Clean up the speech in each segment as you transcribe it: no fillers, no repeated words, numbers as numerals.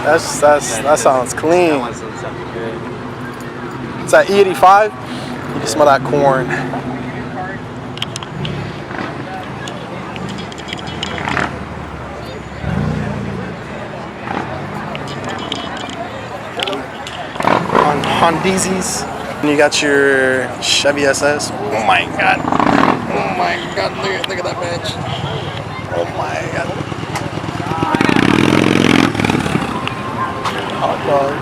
That sounds clean. That one sounds good. It's at E85. You can smell that corn. Hondizis. And you got your Chevy SS. Oh my god. Oh my god. Look at that bench. Oh my god. Hot dog.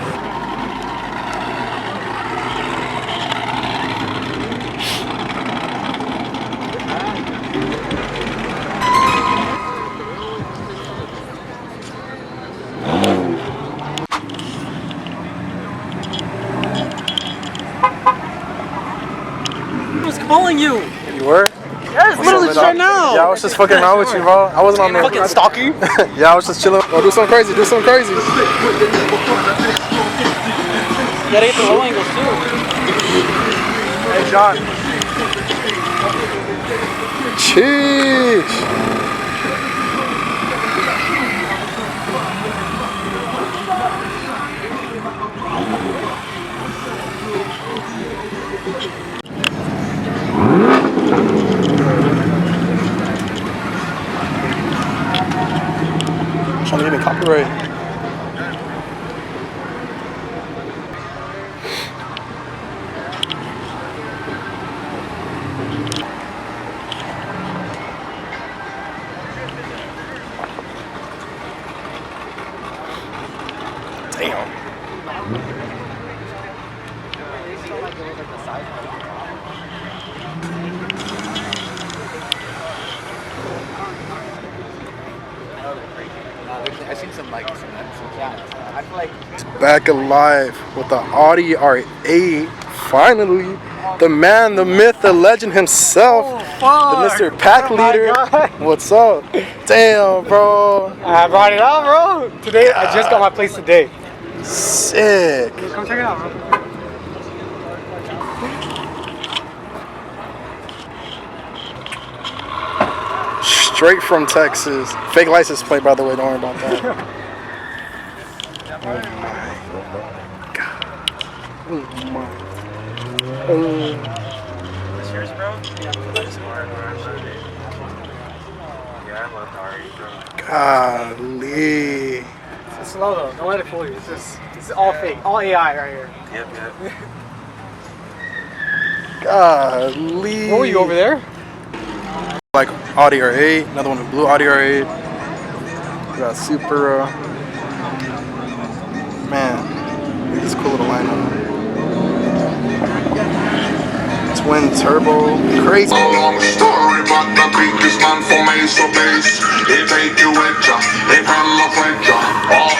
I was calling you. You were? Yes, literally just right now. Yeah, I was just fucking around with you, bro. I wasn't on there. Fucking stalker. Yeah, I was just chilling. Oh, do something crazy. Do something crazy. You gotta get the low angles too. Hey, John. Sheesh. Trying to get me copyright. Damn. I've seen some like some I feel like Back alive with the Audi R8. Finally, the man, the myth, the legend himself, the Mr. Pack Leader. What's up? Damn, bro. I brought it out, bro. Today, I just got my place today. Sick. Come check it out, bro. Straight from Texas. Fake license plate, by the way. Don't worry about that. Oh my god. Oh my. this yours, bro? Yeah, I love Ari, bro. Golly. It's slow though. Don't let it fool you. It's all fake, all AI right here. Yep. Golly. What were you over there? Like Audi R8, another one with blue Audi R8. We got Supra. Man, look at this cool little lineup. Twin turbo, crazy. A long story, but the biggest man for me so base. It take you with ya, it run off with ya. Oh.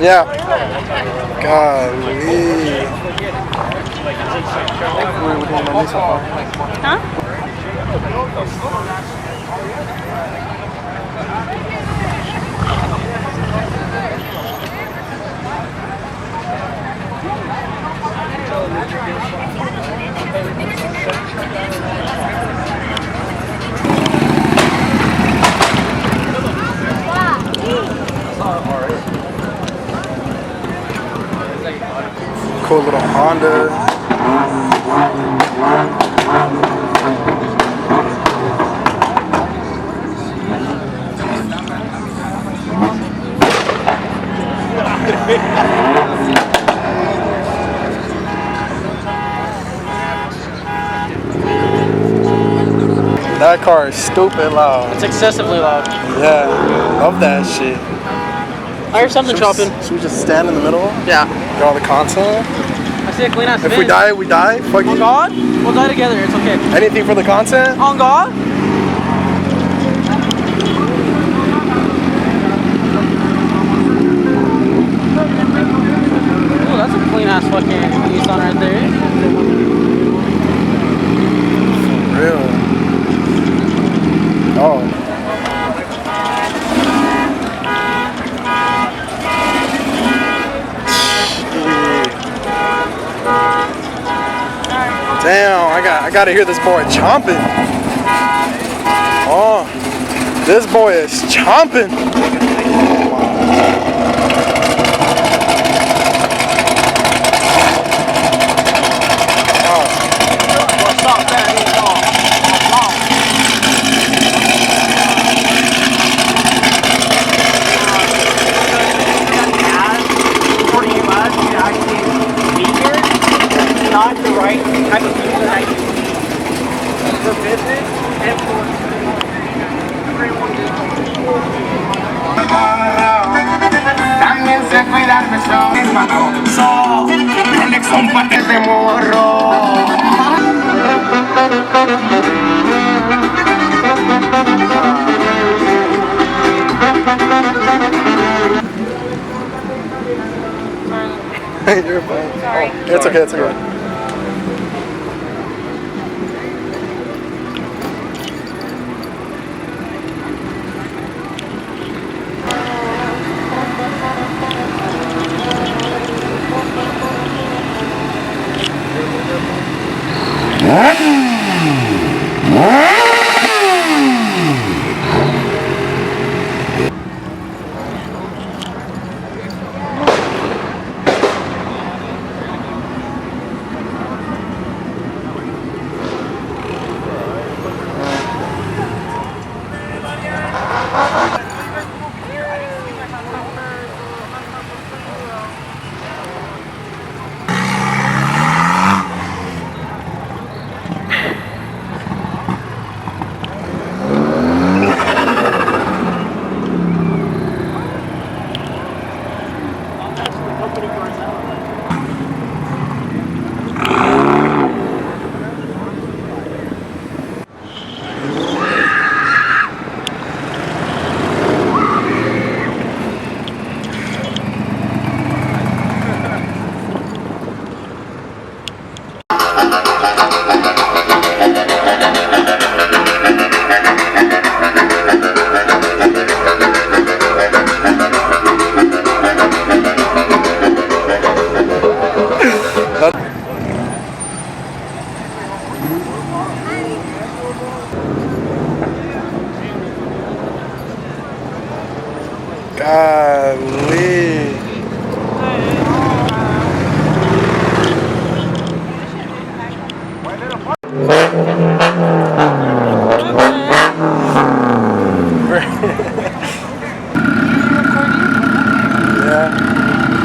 Yeah. Golly. Huh? Cool little Honda. That car is stupid loud. It's excessively loud. Yeah, love that shit. I hear something chopping. Should we just stand in the middle? Yeah. Get all the content? I see a clean ass If we die, we die. Fuck On you. God? We'll die together. It's okay. Anything for the content? On God? Ooh, that's a clean ass fucking Nissan right there. I gotta hear this boy chomping. Oh, this boy is chomping. What's up, man? Not the right type of people that I use for business and for everyone. También sé cuidarme solo, hermano. Rolex son paquetes de morro. You're fine. Sorry. Oh, it's okay, it's okay. Golly. Yeah.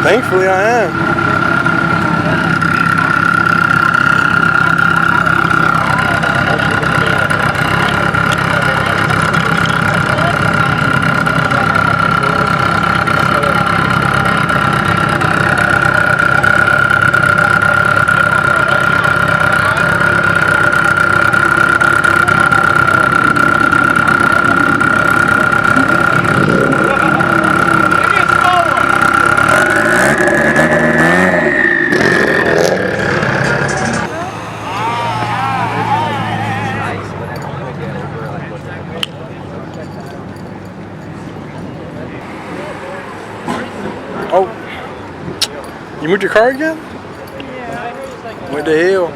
Thankfully I am. Oh, you moved your car again? Yeah. What the hell?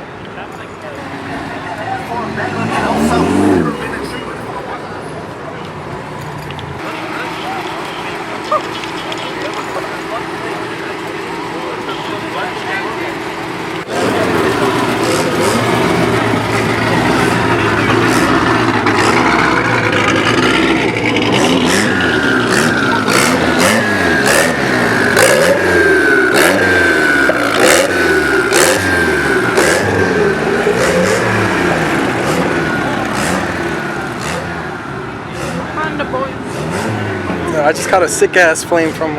I just caught a sick ass flame from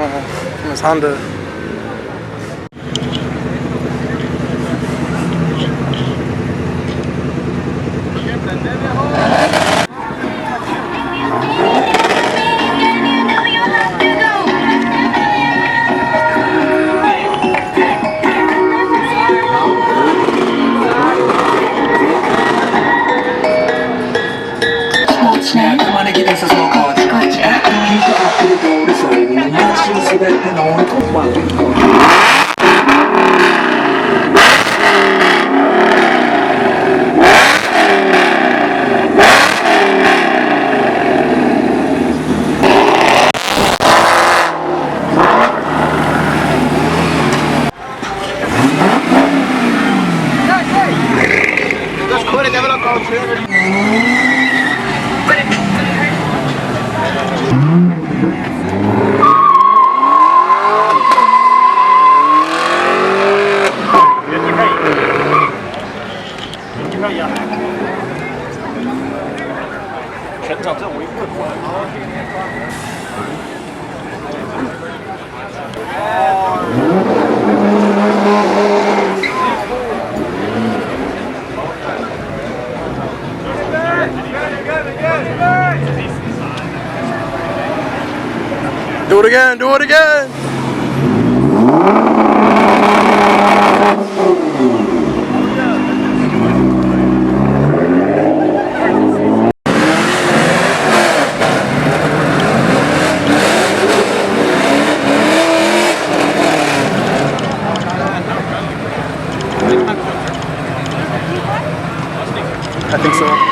his Honda. Do it again, do it again. I think so.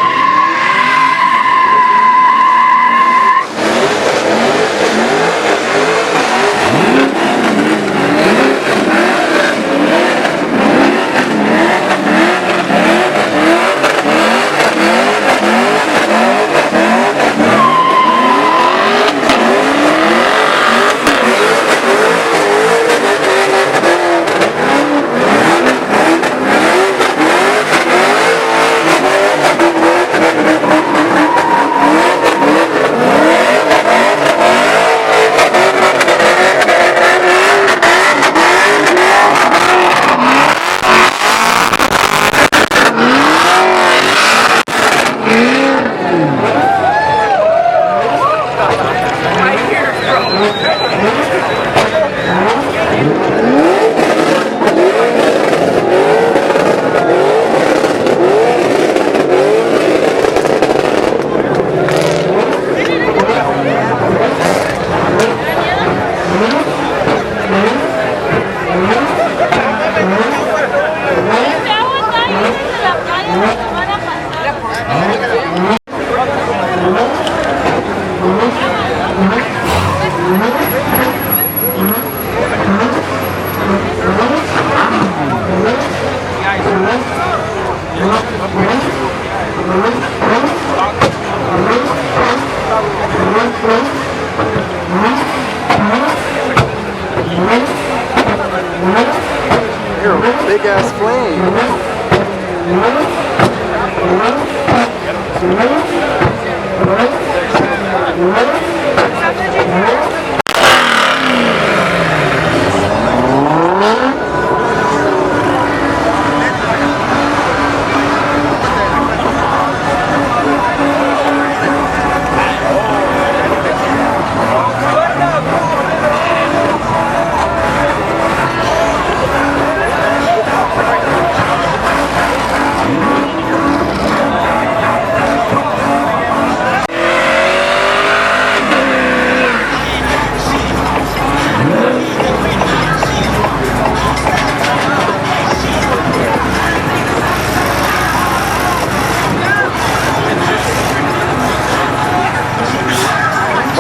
You're a big ass flame.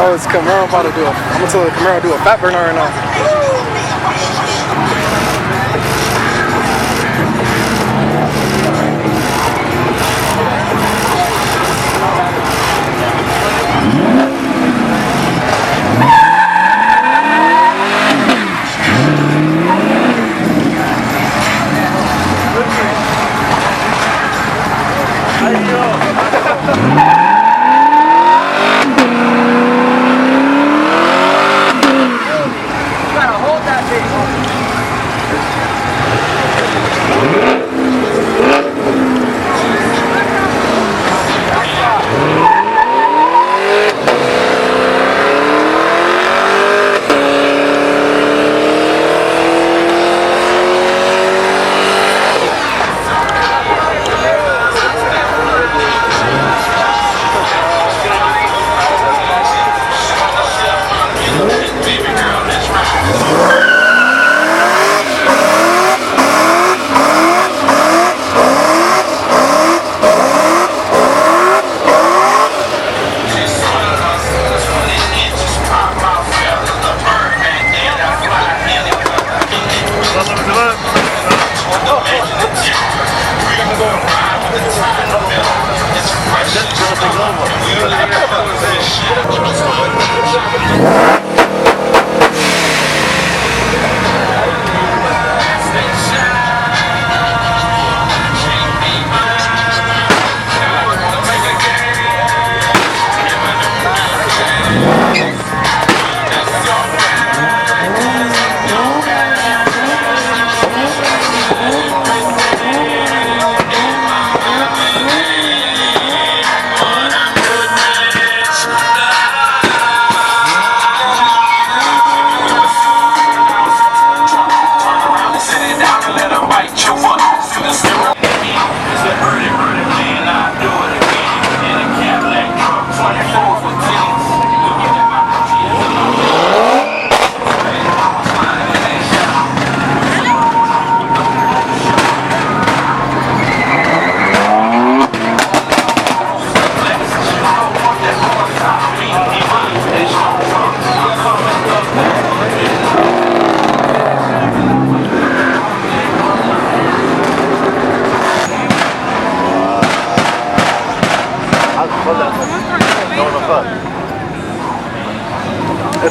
Oh, it's Camaro about to do it. I'm gonna tell the Camaro to do a fat burner right now. Got a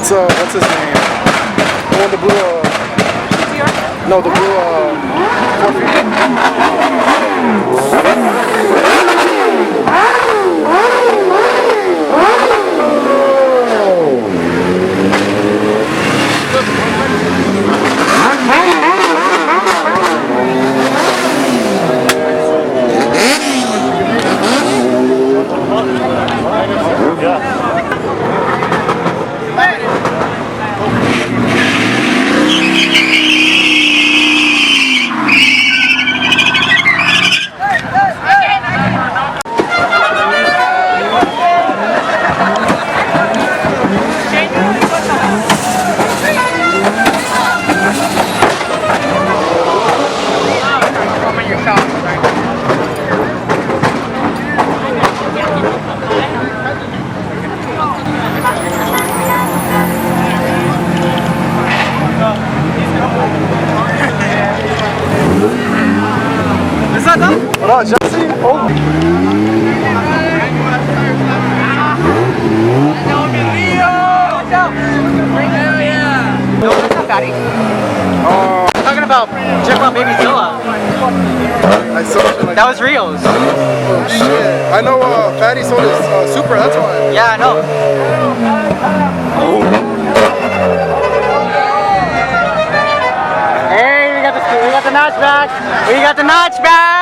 It's what's his name? The one with the blue no, the blue 我相信哦。Fatty. Talking about check out Baby Zilla. I saw it like That was Rio's. oh shit. I know Fatty sold his Super, that's why. Yeah, I know. Hey, we got the notch back. We got the notch back.